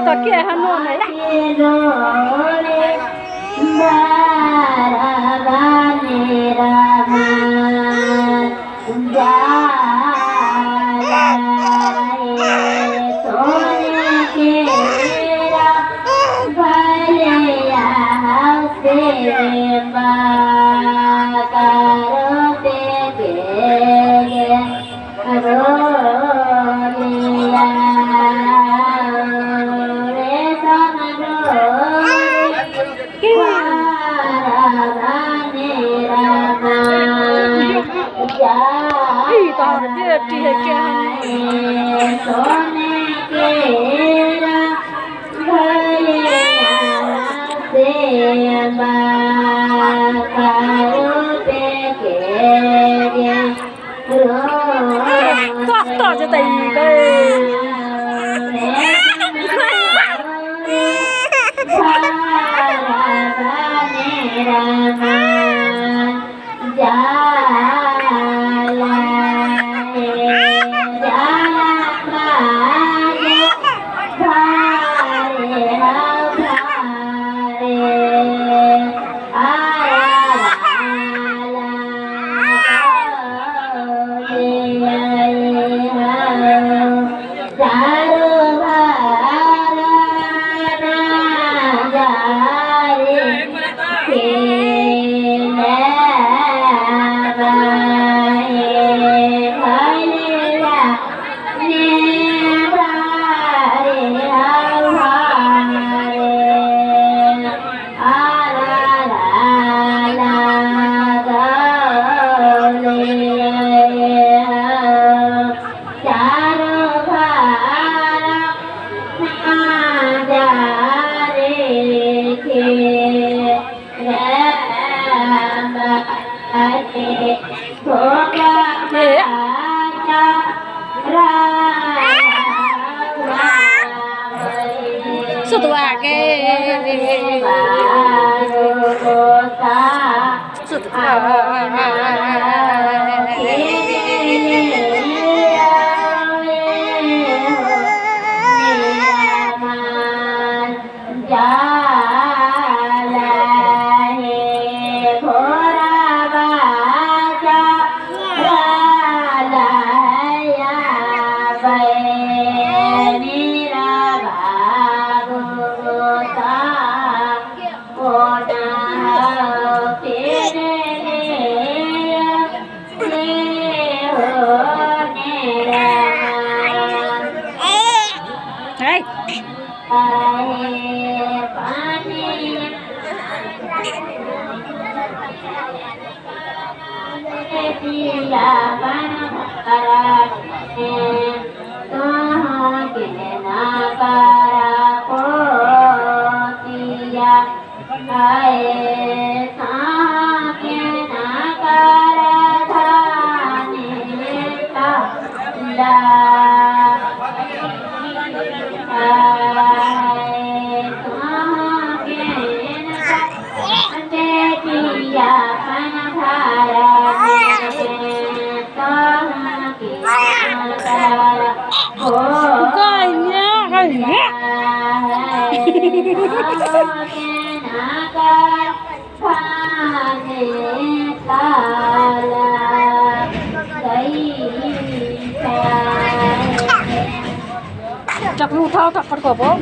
तो क्या है नो नहीं Chắc lu thao thật phần của bố.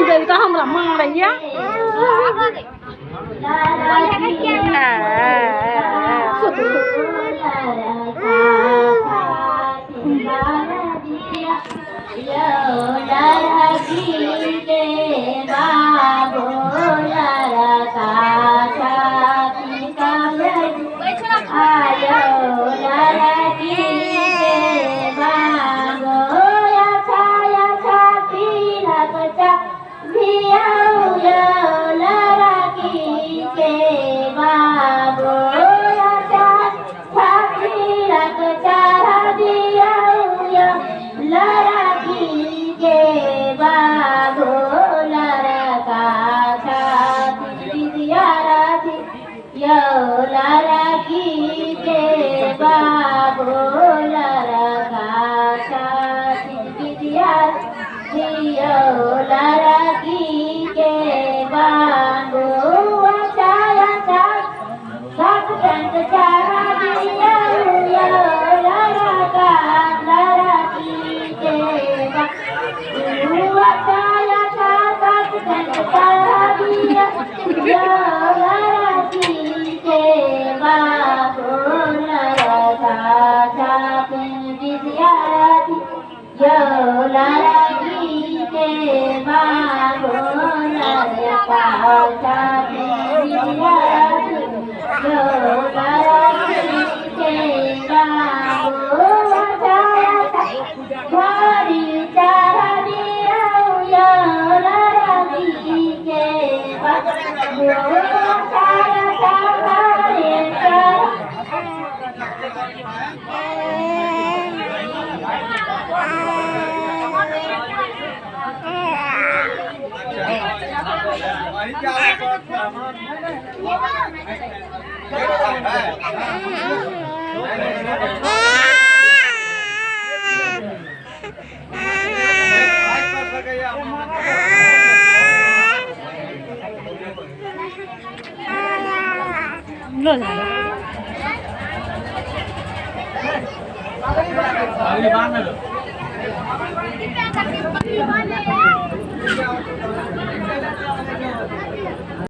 Người ta không làm măng này nhá. Bijiya जियो लड़की के बांगो चाया चा साथ टंट चारा दिया लड़का लड़की के बांगो चाया चा साथ टंट चारा दिया लड़की के बांगो लड़का चापिन Bijiya yo lagi ke bago nare pao cha dia yo lagi ke bago cha wari cara dia yo lagi ke bago cara cara Lo là bán được.